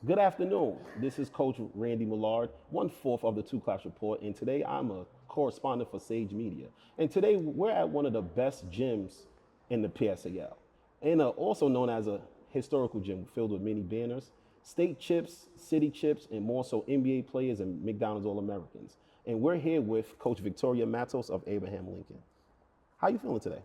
Good afternoon. This is Coach Randy Millard, one fourth of the Two Class Report, and today I'm a correspondent for Sage Media. And today we're at one of the best gyms in the PSAL, and also known as a historical gym filled with many banners, state chips, city chips, and more so NBA players and McDonald's All Americans. And we're here with Coach Victoria Matos of Abraham Lincoln. How you feeling today?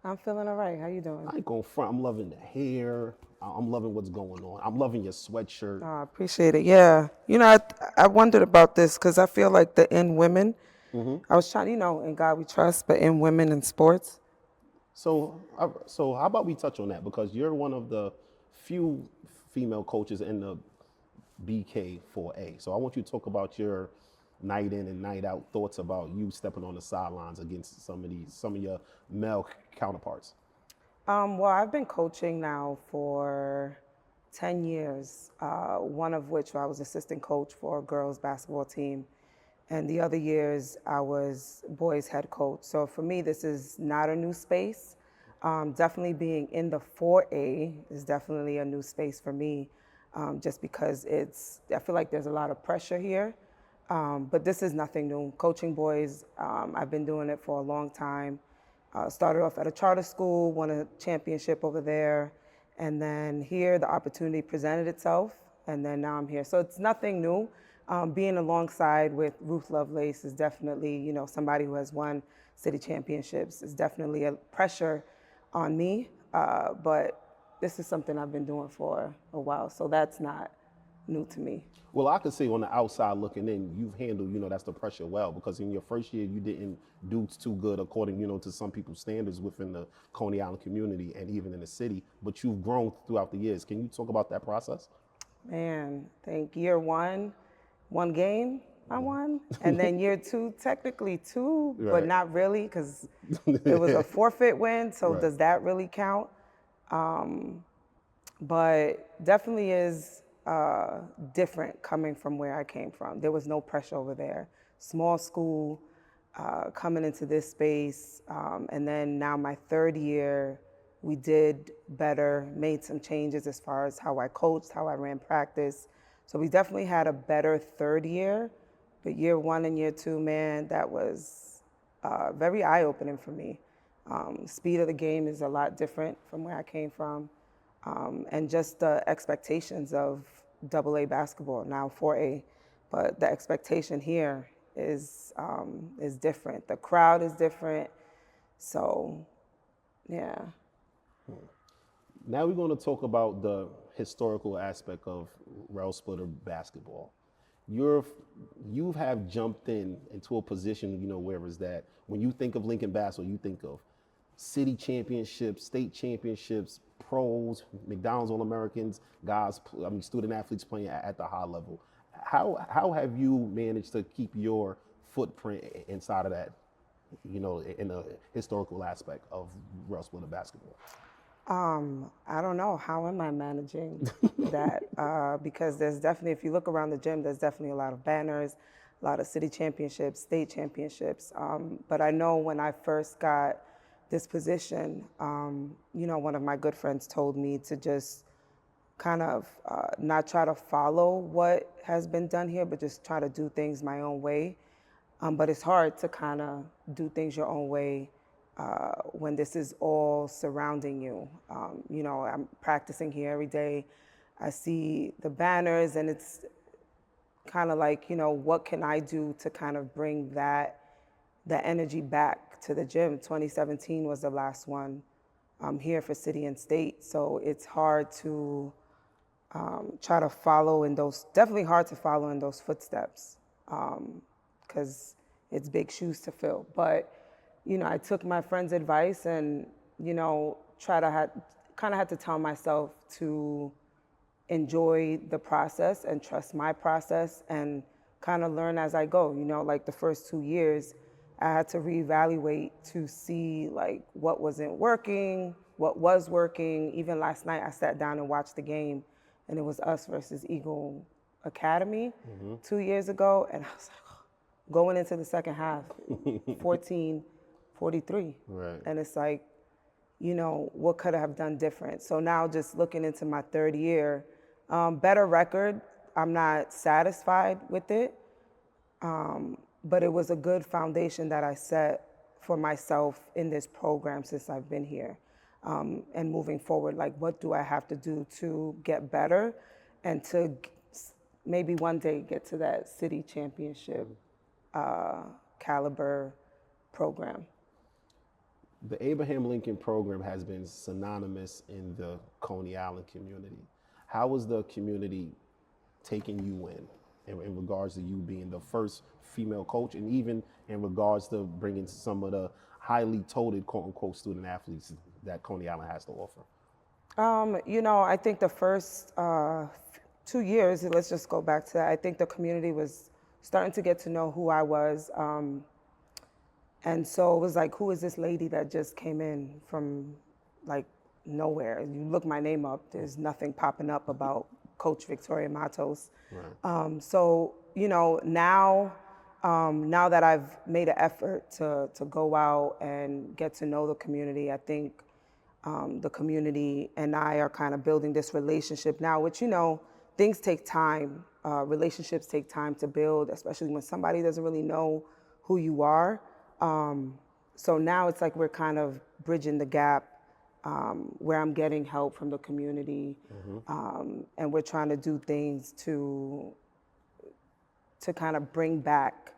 I'm feeling all right. How you doing? I ain't going front. I'm loving the hair. I'm loving what's going on. I'm loving your sweatshirt. I appreciate it. Yeah. I wondered about this because I feel like the in women, I was trying, in God we trust, but in women in sports. So how about we touch on that because you're one of the few female coaches in the BK4A. So I want you to talk about your night in and night out thoughts about you stepping on the sidelines against some of your male counterparts. Well, I've been coaching now for 10 years, one of which I was assistant coach for a girls basketball team. And the other years I was boys head coach. So for me, this is not a new space. Definitely being in the 4A is definitely a new space for me, just because I feel like there's a lot of pressure here. But this is nothing new. Coaching boys, I've been doing it for a long time. Started off at a charter school, won a championship over there, and then here the opportunity presented itself, and then now I'm here. So it's nothing new. Being alongside with Ruth Lovelace is definitely, somebody who has won city championships is definitely a pressure on me. But this is something I've been doing for a while, so that's not new to me. Well, I could say on the outside looking in, you've handled, that's the pressure well, because in your first year you didn't do too good according, to some people's standards within the Coney Island community and even in the city, but you've grown throughout the years. Can you talk about that process? Man, think year one game I won, and then year two, technically two, but Right. not really because it was a forfeit win. So Right. does that really count? But definitely is different coming from where I came from. There was no pressure over there. Small school, coming into this space, and then now my third year, we did better, made some changes as far as how I coached, how I ran practice. So we definitely had a better third year. But year one and year two, man, that was very eye-opening for me. Speed of the game is a lot different from where I came from, and just the expectations of AA basketball now 4A, but the expectation here is different. The crowd is different, so yeah. Now we're going to talk about the historical aspect of rail splitter basketball. You're you have jumped into a position, where is that when you think of Lincoln basketball, you think of city championships, state championships, pros, McDonald's All Americans, guys, student athletes playing at the high level. How have you managed to keep your footprint inside of that, in a historical aspect of rail splitter basketball? I don't know. How am I managing that? Because there's definitely, if you look around the gym, there's definitely a lot of banners, a lot of city championships, state championships. But I know when I first got this position, one of my good friends told me to just kind of not try to follow what has been done here, but just try to do things my own way. But it's hard to kind of do things your own way when this is all surrounding you. I'm practicing here every day. I see the banners, and it's kind of like, what can I do to kind of bring the energy back to the gym? 2017 was the last one here for city and state, so it's hard to try to follow in those. Definitely hard to follow in those footsteps because it's big shoes to fill. But I took my friend's advice and, kind of had to tell myself to enjoy the process and trust my process and kind of learn as I go. Like the first 2 years, I had to reevaluate to see like what wasn't working, what was working. Even last night, I sat down and watched the game, and it was us versus Eagle Academy 2 years ago, and I was like, going into the second half, 14-43. Right. And it's like, what could I have done different? So now just looking into my third year, Better record. I'm not satisfied with it, but it was a good foundation that I set for myself in this program since I've been here. And moving forward, like, what do I have to do to get better and to maybe one day get to that city championship caliber program? The Abraham Lincoln program has been synonymous in the Coney Island community. How was the community taking you in regards to you being the first female coach, and even in regards to bringing some of the highly touted, quote unquote, student athletes that Coney Island has to offer? I think the first 2 years, let's just go back to that, I think the community was starting to get to know who I was. And so it was like, who is this lady that just came in from like nowhere? You look my name up, there's nothing popping up about Coach Victoria Matos. Right. Now that I've made an effort to go out and get to know the community, I think the community and I are kind of building this relationship now, which, things take time. Relationships take time to build, especially when somebody doesn't really know who you are. So now it's like we're kind of bridging the gap where I'm getting help from the community, and we're trying to do things to kind of bring back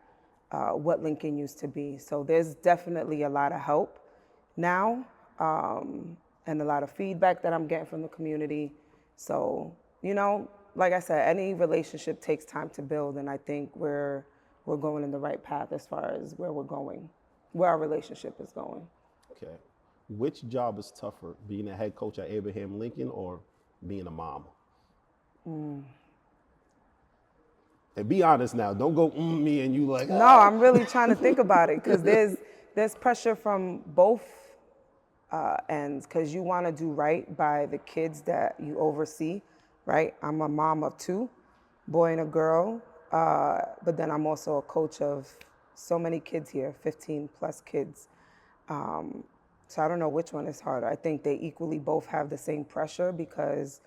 what Lincoln used to be. So there's definitely a lot of help now, and a lot of feedback that I'm getting from the community. So, like I said, any relationship takes time to build, and I think we're going in the right path as far as where we're going, where our relationship is going. Okay. Which job is tougher, being a head coach at Abraham Lincoln or being a mom? And be honest now. Don't go me and you like. No, I'm really trying to think about it, because there's pressure from both ends, because you want to do right by the kids that you oversee, right? I'm a mom of 2, boy and a girl, but then I'm also a coach of so many kids here, 15 plus kids. So I don't know which one is harder. I think they equally both have the same pressure, because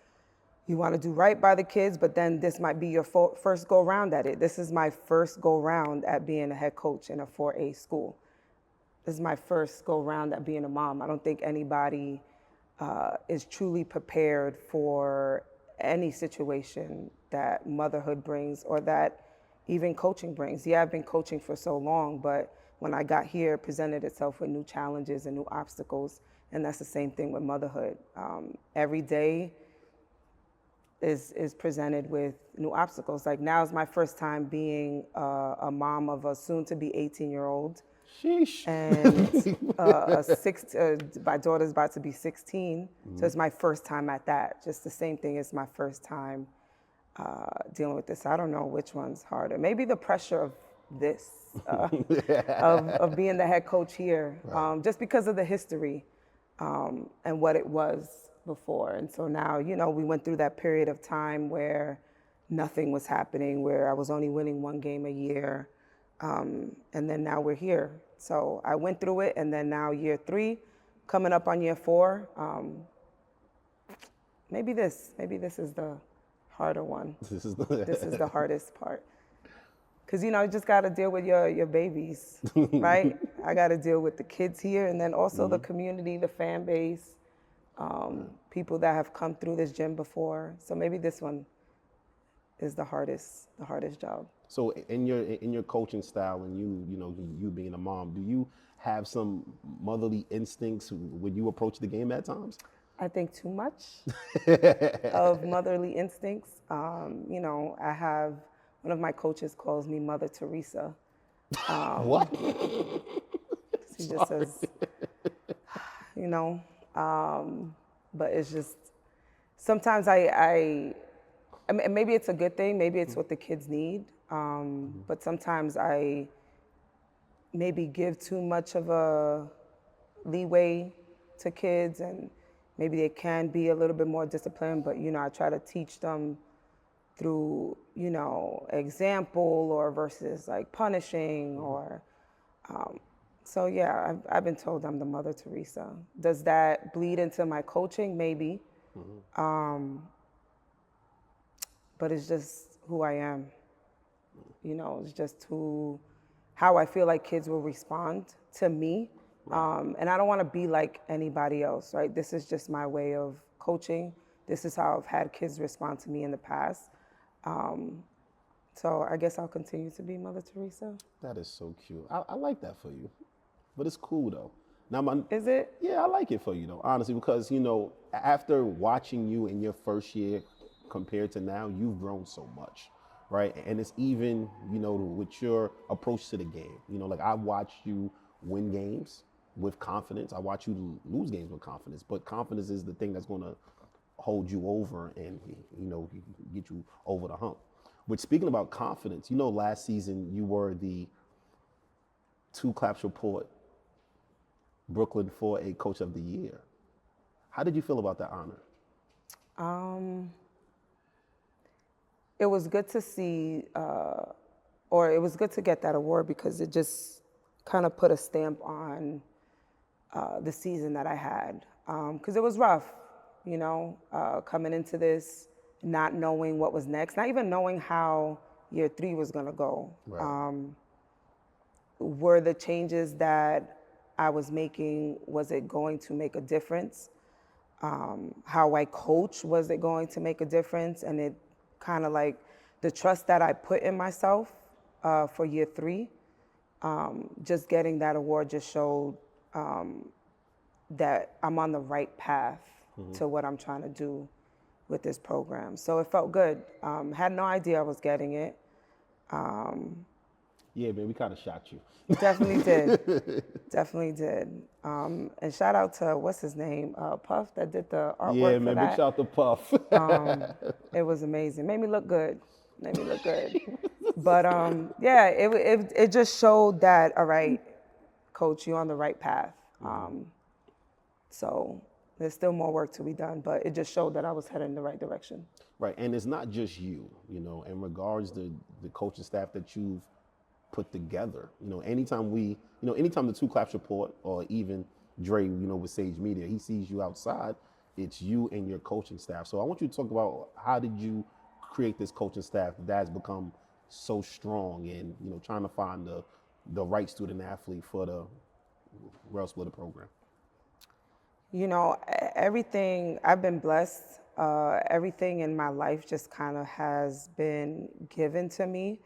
you want to do right by the kids, but then this might be your first go round at it. This is my first go round at being a head coach in a 4A school. This is my first go round at being a mom. I don't think anybody is truly prepared for any situation that motherhood brings, or that even coaching brings. Yeah, I've been coaching for so long, but when I got here, it presented itself with new challenges and new obstacles, and that's the same thing with motherhood. Every day is presented with new obstacles. Like, now is my first time being a mom of a soon-to-be 18-year-old. Sheesh. And my daughter's about to be 16, so it's my first time at that. Just the same thing, it's my first time dealing with this. I don't know which one's harder. Maybe the pressure of this, of being the head coach here, Right. just because of the history and what it was before. And so now, we went through that period of time where nothing was happening, where I was only winning 1 game a year. And then now we're here. So I went through it, and then now year 3, coming up on year 4. Maybe this is the harder one. This is This is the hardest part. Because, you just got to deal with your babies, right? I got to deal with the kids here, and then also the community, the fan base, people that have come through this gym before. So maybe this one is the hardest job. So in your coaching style, and you being a mom, do you have some motherly instincts when you approach the game at times? I think too much of motherly instincts. I have, one of my coaches calls me Mother Teresa. What? He just says, but it's just, sometimes I mean, maybe it's a good thing, maybe it's what the kids need, but sometimes I maybe give too much of a leeway to kids, and maybe they can be a little bit more disciplined, but I try to teach them through, example, or versus like punishing, or so yeah, I've been told I'm the Mother Teresa. Does that bleed into my coaching? Maybe. but it's just who I am. It's just how I feel like kids will respond to me. And I don't want to be like anybody else, right? This is just my way of coaching. This is how I've had kids respond to me in the past. So I guess I'll continue to be Mother Teresa. That is so cute. I like that for you, but it's cool though. Now, Is it? yeah, I like it for you though, honestly, because after watching you in your first year compared to now, you've grown so much, right? And it's even, with your approach to the game. Like I watched you win games with confidence. I watch you lose games with confidence, but confidence is the thing that's going to hold you over and get you over the hump. But speaking about confidence, last season you were the two claps report Brooklyn 4A Coach of the Year. How did you feel about that honor? It was good to see, or it was good to get that award because it just kind of put a stamp on the season that I had. Because it was rough, coming into this, not knowing what was next, not even knowing how year 3 was going to go. Right. Were the changes that I was making, was it going to make a difference? How I coach, was it going to make a difference? And it kind of like the trust that I put in myself for year 3, just getting that award just showed that I'm on the right path to what I'm trying to do with this program. So it felt good. Had no idea I was getting it. Yeah, man, we kind of shocked you. Definitely did. Definitely did. And shout out to, what's his name? Puff that did the artwork Yeah, for man, that. big shout out to Puff. It was amazing. Made me look good. But yeah, it just showed that, all right, coach, you're on the right path. So there's still more work to be done, but it just showed that I was heading in the right direction. Right, and it's not just you, in regards to the coaching staff that you've put together. Anytime anytime the two claps report or even Dre, with Sage Media, he sees you outside, it's you and your coaching staff. So I want you to talk about how did you create this coaching staff that has become so strong and, trying to find the right student athlete for the Rail Splitter program. Everything, I've been blessed. Everything in my life just kind of has been given to me.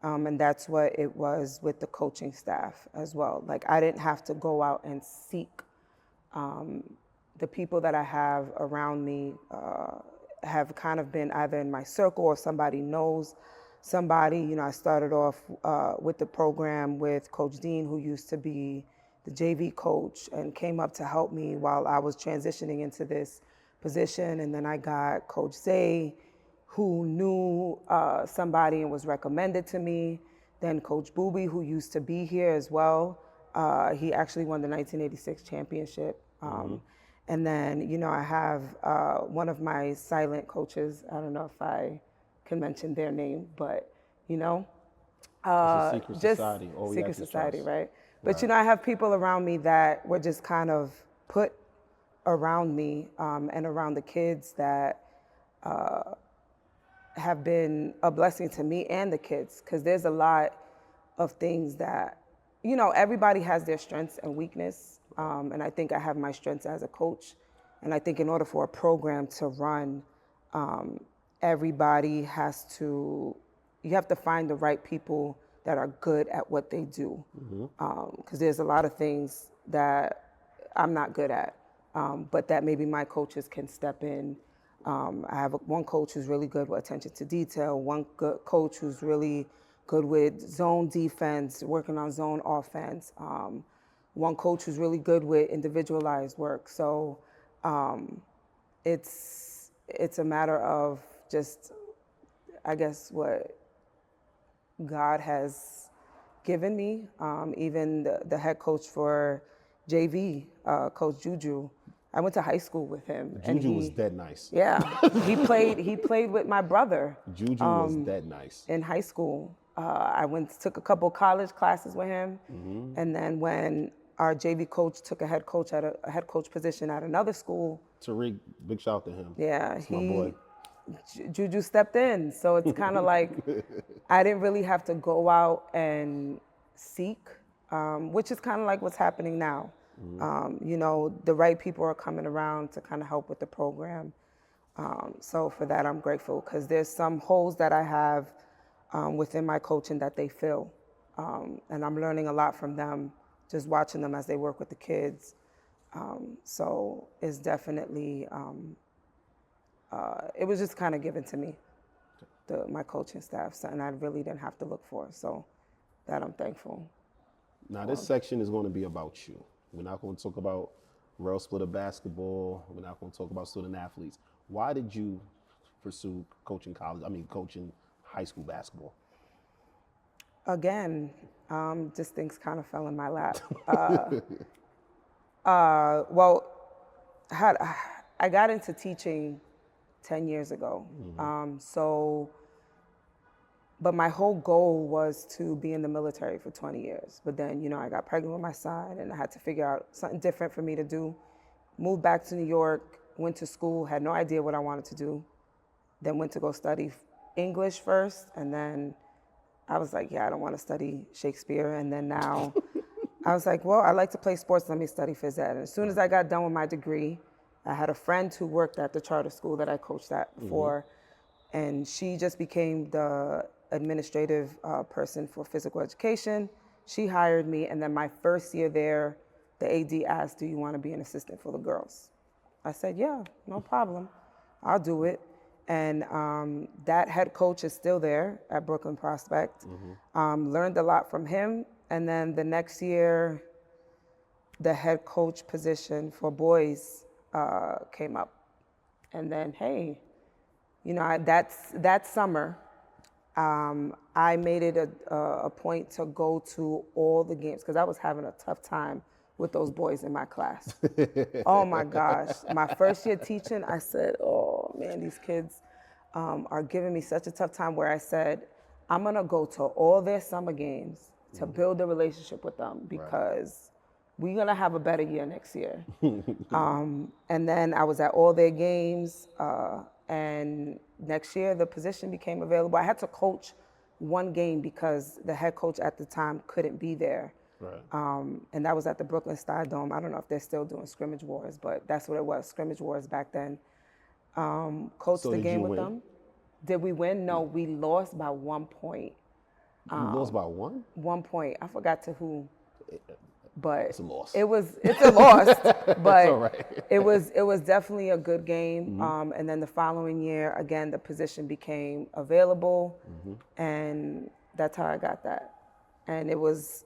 And that's what it was with the coaching staff as well. Like I didn't have to go out and seek. The people that I have around me have kind of been either in my circle or somebody knows somebody. I started off with the program with Coach Dean, who used to be the JV coach and came up to help me while I was transitioning into this position. And then I got Coach Zay, who knew somebody and was recommended to me. Then Coach Booby, who used to be here as well. He actually won the 1986 championship. And then, I have one of my silent coaches. I don't know if I can mention their name, but, It's a secret just society. All we secret ask is society, trust. right? But, Right. I have people around me that were just kind of put around me and around the kids that have been a blessing to me and the kids, because there's a lot of things that, everybody has their strengths and weakness. And I think I have my strengths as a coach. And I think in order for a program to run, everybody you have to find the right people that are good at what they do. Because there's a lot of things that I'm not good at, but that maybe my coaches can step in. I have one coach who's really good with attention to detail, one good coach who's really good with zone defense, working on zone offense, one coach who's really good with individualized work. So it's a matter of just, I guess, what God has given me. Even the head coach for JV, Coach Juju, I went to high school with him. Juju was dead nice. Yeah, he played with my brother Juju was dead nice. in high school. I took a couple college classes with him, and then when our JV coach took a head coach position at another school. Tariq, big shout out to him. Yeah, That's my boy. Juju stepped in. So it's kind of like I didn't really have to go out and seek, which is kind of like what's happening now. You know, the right people are coming around to kind of help with the program. So for that, I'm grateful because there's some holes that I have within my coaching that they fill. And I'm learning a lot from them, just watching them as they work with the kids. So it's definitely, it was just kind of given to me, my coaching staff, something I really didn't have to look for. So that I'm thankful. Now, this section is going to be about you. We're not going to talk about Rail Splitter basketball. We're not going to talk about student athletes. Why did you pursue coaching coaching high school basketball? Again, just things kind of fell in my lap. Well, I got into teaching 10 years ago. But my whole goal was to be in the military for 20 years. But then, you know, I got pregnant with my son and I had to figure out something different for me to do. Moved back to New York, went to school, had no idea what I wanted to do. Then went to go study English first. And then I was like, yeah, I don't want to study Shakespeare. And then now I was like, well, I like to play sports, let me study phys ed. And as soon as I got done with my degree, I had a friend who worked at the charter school that I coached at before. And she just became the administrative person for physical education. She hired me, and then my first year there, the AD asked, do you want to be an assistant for the girls? I said, yeah, no problem. I'll do it. And that head coach is still there at Brooklyn Prospect. Learned a lot from him. And then the next year, the head coach position for boys came up. And then, hey, you know, that summer, I made it a point to go to all the games because I was having a tough time with those boys in my class. Oh my gosh. My first year teaching, I said, oh man, these kids are giving me such a tough time where I said, I'm gonna go to all their summer games to build a relationship with them because we're gonna have a better year next year. And then I was at all their games, and next year the position became available. I had to coach one game because the head coach at the time couldn't be there. And that was at the Brooklyn Star Dome. I don't know if they're still doing scrimmage wars, but that's what it was, scrimmage wars back then. Coached So the did game you with win? them. Did we win? No, we lost by 1 point. You lost by one? 1 point. I forgot to who, but It's a loss. It's a loss, but all right. it was definitely a good game. And then the following year, again, the position became available, and that's how I got that. And it was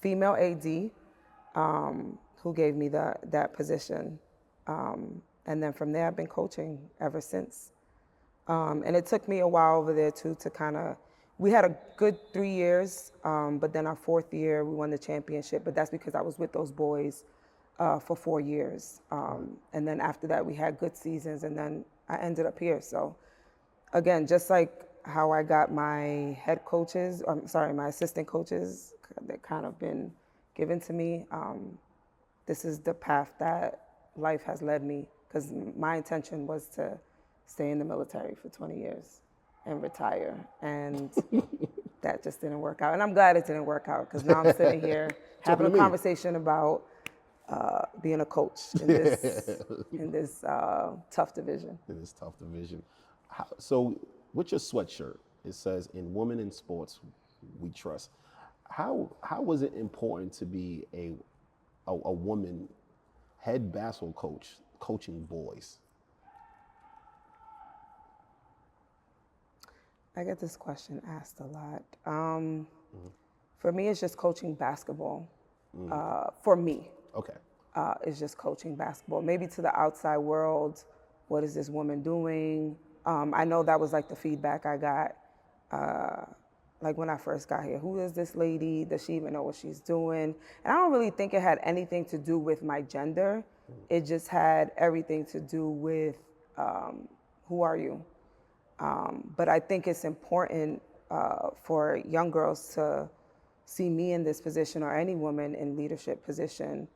female AD who gave me that position. And then from there, I've been coaching ever since. And it took me a while over there too to kind of, we had a good 3 years, but then our 4th year, we won the championship, but that's because I was with those boys for 4 years. And then after that, we had good seasons, and then I ended up here. So again, just like how I got my my assistant coaches that kind of been given to me, this is the path that life has led me, because my intention was to stay in the military for 20 years and retire. And that just didn't work out. And I'm glad it didn't work out, because now I'm sitting here having a conversation about being a coach in this tough division. In this tough division. So with your sweatshirt, it says, "In Women in Sports, We Trust." How was it important to be a woman head basketball coach coaching boys? I get this question asked a lot. For me, it's just coaching basketball. For me, Okay. it's just coaching basketball. Maybe to the outside world, what is this woman doing? I know that was like the feedback I got, like when I first got here. Who is this lady? Does she even know what she's doing? And I don't really think it had anything to do with my gender. It just had everything to do with who are you? But I think it's important for young girls to see me in this position, or any woman in leadership position,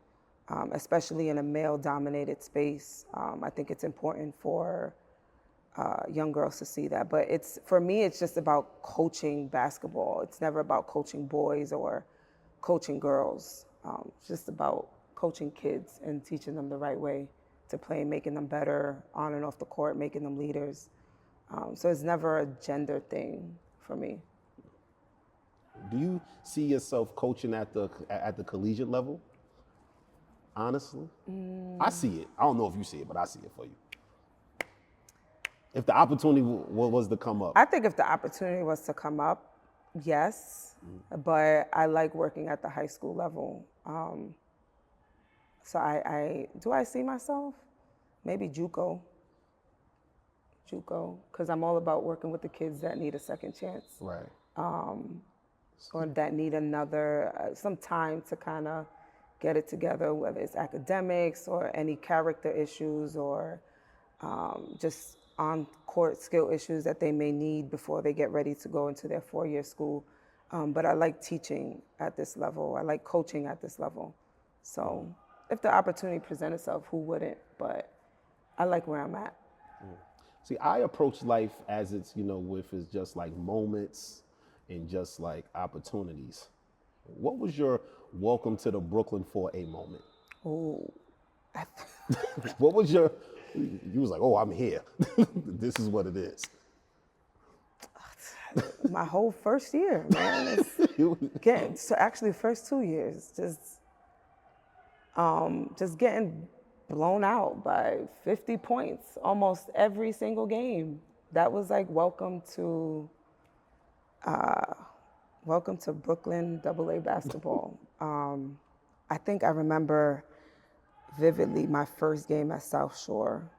especially in a male-dominated space. I think it's important for young girls to see that. But for me, it's just about coaching basketball. It's never about coaching boys or coaching girls. It's just about coaching kids and teaching them the right way to play, making them better on and off the court, making them leaders. So it's never a gender thing for me. Do you see yourself coaching at the collegiate level? Honestly, I see it. I don't know if you see it, but I see it for you. If the opportunity was to come up, I think if the opportunity was to come up, yes, but I like working at the high school level. So do I see myself? Maybe JUCO, because I'm all about working with the kids that need a second chance. right? Or that need some time to kind of get it together, whether it's academics or any character issues or just on-court skill issues that they may need before they get ready to go into their 4-year school. But I like teaching at this level. I like coaching at this level. So if the opportunity presents itself, who wouldn't? But I like where I'm at. See, I approach life as it's, with it's just like moments and just like opportunities. What was your welcome to the Brooklyn for a moment? Oh, What was your, you was like, oh, I'm here. This is what it is. my whole first year, man. Actually, first 2 years, just getting blown out by 50 points almost every single game. That was like welcome to Brooklyn AA basketball. I think I remember vividly my first game at South Shore,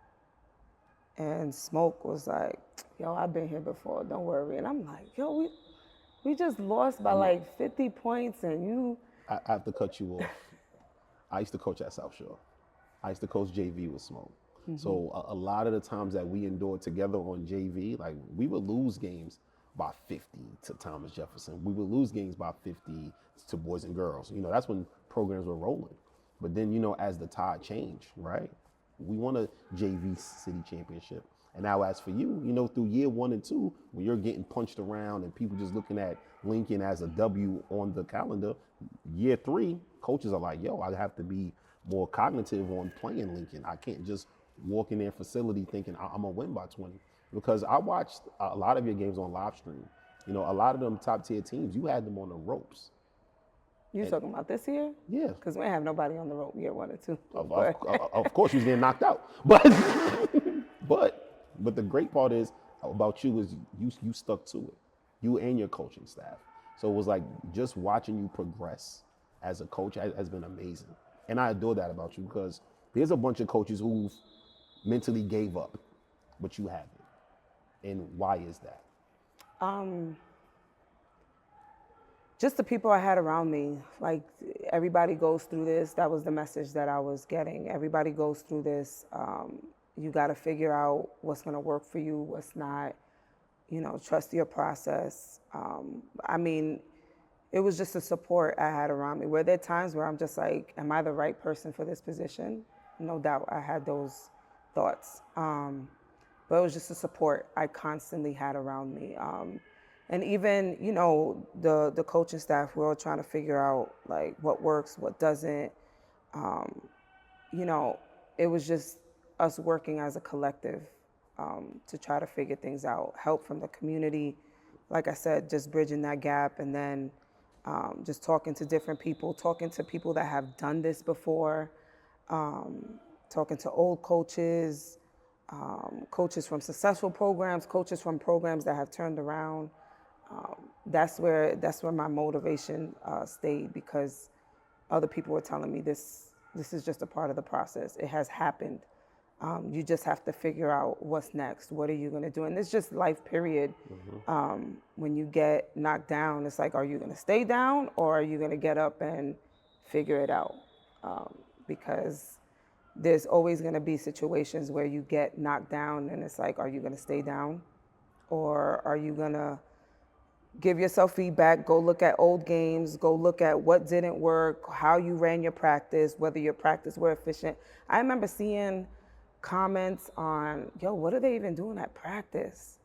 and Smoke was like, yo, I've been here before, don't worry. And I'm like, yo, we just lost by like 50 points and you... I have to cut you off. I used to coach at South Shore. I used to coach JV with Smoke. Mm-hmm. So a lot of the times that we endured together on JV, like we would lose games by 50 to Thomas Jefferson. We would lose games by 50 to boys and girls. That's when programs were rolling. But then, as the tide changed, right? We won a JV city championship. And now as for you, through year 1 and 2, when you're getting punched around and people just looking at Lincoln as a W on the calendar, year 3, coaches are like, yo, I have to be more cognitive on playing Lincoln. I can't just walk in their facility thinking I'm gonna win by 20. Because I watched a lot of your games on live stream. A lot of them top tier teams, you had them on the ropes. You talking about this year? Yeah. Because we ain't have nobody on the rope year 1 or 2. Of course, you was getting knocked out. But the great part is about you is you stuck to it. You and your coaching staff. So it was like just watching you progress as a coach has been amazing. And I adore that about you because there's a bunch of coaches who've mentally gave up, but you haven't. And why is that? Just the people I had around me. Like, everybody goes through this. That was the message that I was getting. Everybody goes through this. You got to figure out what's going to work for you, what's not. Trust your process. It was just the support I had around me. Were there times where I'm just like, am I the right person for this position? No doubt I had those thoughts. But it was just the support I constantly had around me. And even, the coaching staff, we're all trying to figure out like what works, what doesn't. It was just us working as a collective to try to figure things out. Help from the community, like I said, just bridging that gap, and then just talking to different people, talking to people that have done this before, talking to old coaches, coaches from successful programs, coaches from programs that have turned around. That's where my motivation stayed, because other people were telling me this is just a part of the process. It has happened. You just have to figure out what's next. What are you going to do? And it's just life, period. Mm-hmm. When you get knocked down, it's like, are you going to stay down or are you going to get up and figure it out? Because there's always going to be situations where you get knocked down and it's like, are you going to stay down or are you going to give yourself feedback, go look at old games, go look at what didn't work, how you ran your practice, whether your practice were efficient. I remember seeing comments on, yo, what are they even doing at practice?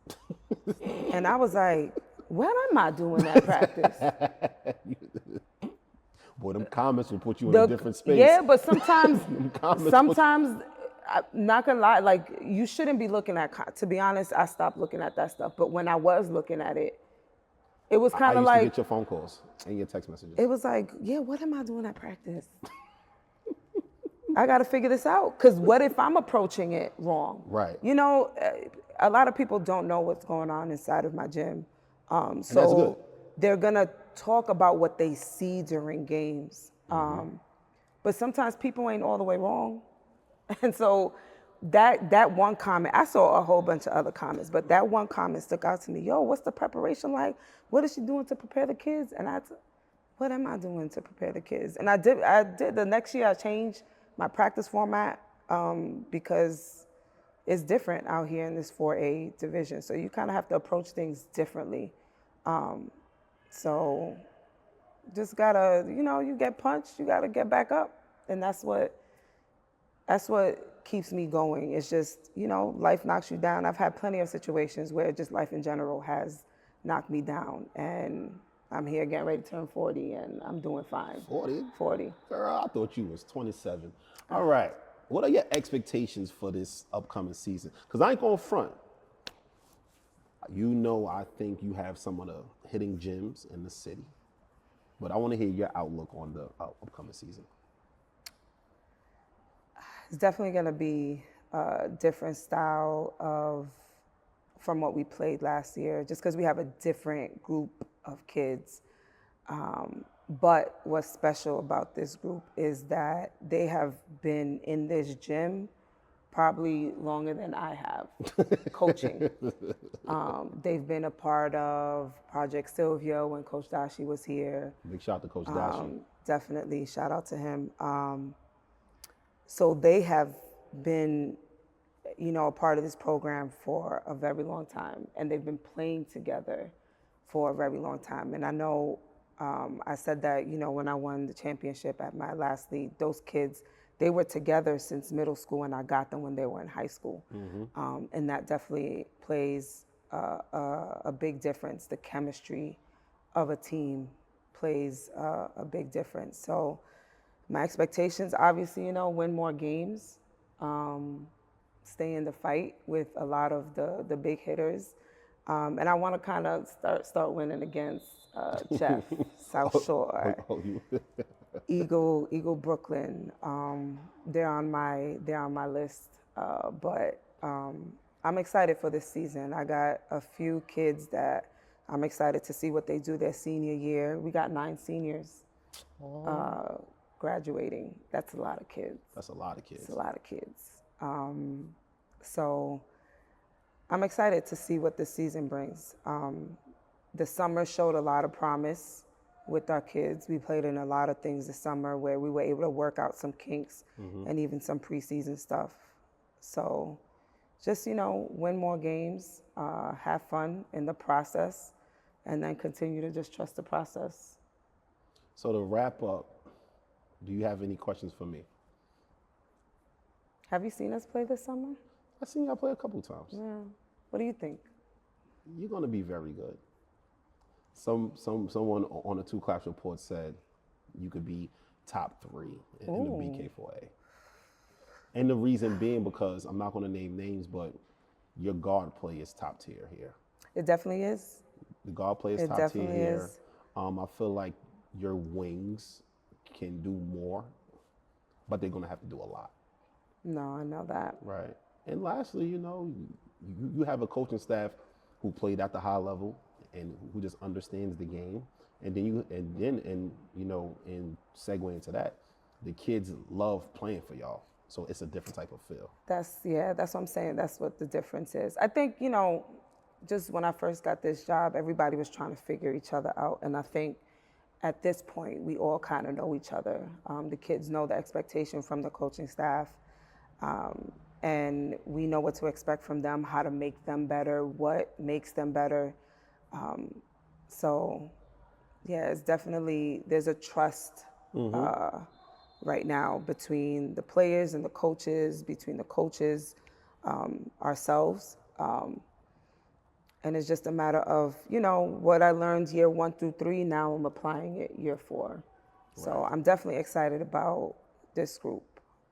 And I was like, what am I doing at practice? Boy, them comments will put you in a different space. Yeah, but sometimes, comments I'm not gonna lie, like you shouldn't be looking at. To be honest, I stopped looking at that stuff. But when I was looking at it, it was I kind of used to like get your phone calls and your text messages. it was like, yeah, what am I doing at practice? I got to figure this out. Because what if I'm approaching it wrong? Right. You know, a lot of people don't know what's going on inside of my gym. that's good. So they're going to talk about what they see during games. But sometimes people ain't all the way wrong. And so that one comment, I saw a whole bunch of other comments, but that one comment stuck out to me. Yo, what's the preparation like? What is she doing to prepare the kids? And what am I doing to prepare the kids? And I did the next year I changed my practice format because it's different out here in this 4A division. So you kind of have to approach things differently. So just gotta, you get punched, you gotta get back up. And that's what keeps me going. It's just, life knocks you down. I've had plenty of situations where just life in general has knocked me down. And I'm here getting ready to turn 40 and I'm doing fine. 40? 40. Girl, I thought you was 27. All right. What are your expectations for this upcoming season? Because I ain't going front. I think you have some of the hitting gyms in the city. But I want to hear your outlook on the upcoming season. It's definitely going to be a different style from what we played last year, just because we have a different group of kids. But what's special about this group is that they have been in this gym probably longer than I have coaching. They've been a part of Project Sylvia when Coach Dashi was here. Big shout out to Coach Dashi. Definitely, shout out to him. So they have been, a part of this program for a very long time, and they've been playing together for a very long time. And I know I said that, when I won the championship at my last league, those kids, they were together since middle school, and I got them when they were in high school. And that definitely plays a big difference. The chemistry of a team plays a big difference. So my expectations, obviously, win more games, stay in the fight with a lot of the big hitters. And I want to kind of start winning against Jeff, South Shore, Eagle Brooklyn. They're on my list. But I'm excited for this season. I got a few kids that I'm excited to see what they do their senior year. We got 9 seniors graduating. That's a lot of kids. That's a lot of kids. It's a lot of kids. So I'm excited to see what this season brings. The summer showed a lot of promise with our kids. We played in a lot of things this summer where we were able to work out some kinks and even some preseason stuff. So just, win more games, have fun in the process, and then continue to just trust the process. So to wrap up, do you have any questions for me? Have you seen us play this summer? I've seen y'all play a couple times. Yeah. What do you think? You're going to be very good. Someone on the 2 Claps report said you could be top 3 in the BK4A. And the reason being because, I'm not going to name names, but your guard play is top tier here. It definitely is. The guard play is top tier here. I feel like your wings can do more, but they're going to have to do a lot. No, I know that. Right. And lastly, you have a coaching staff who played at the high level and who just understands the game. And then in segue into that, the kids love playing for y'all. So it's a different type of feel. That's what I'm saying. That's what the difference is. I think, just when I first got this job, everybody was trying to figure each other out. And I think at this point, we all kind of know each other. The kids know the expectation from the coaching staff. And we know what to expect from them, how to make them better, what makes them better. So, yeah, it's definitely, there's a trust right now between the players and the coaches, between the coaches, ourselves. And it's just a matter of, what I learned year 1 through 3, now I'm applying it year 4. So I'm definitely excited about this group.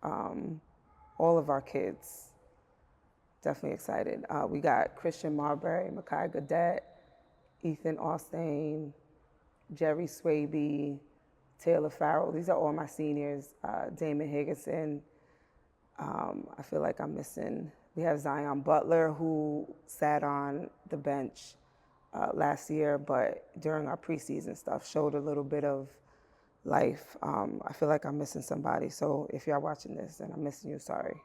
All of our kids, definitely excited. We got Christian Marbury, Makai Gadet, Ethan Austin, Jerry Swaby, Taylor Farrell. These are all my seniors. Damon Higginson. I feel like I'm missing. We have Zion Butler, who sat on the bench last year, but during our preseason stuff showed a little bit of life. I feel like I'm missing somebody. So if y'all watching this and I'm missing you, sorry.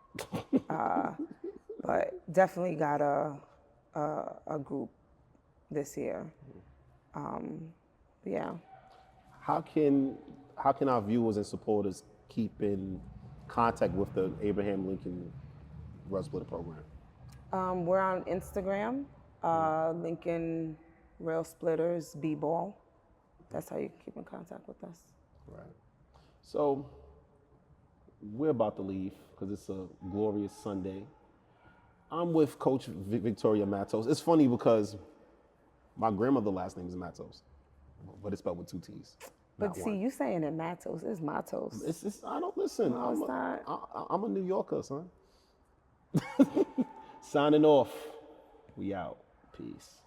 But definitely got a group this year. Yeah. How can our viewers and supporters keep in contact with the Abraham Lincoln Rail Splitter program? We're on Instagram, Lincoln Rail Splitters B-Ball. That's how you keep in contact with us. Right. So we're about to leave because it's a glorious Sunday. I'm with Coach Victoria Matos. It's funny because my grandmother's last name is Matos, but it's spelled with 2 T's. But see, you saying it Matos, it's Matos. It's I don't listen. No, it's not. I'm a New Yorker, son. Signing off. We out. Peace.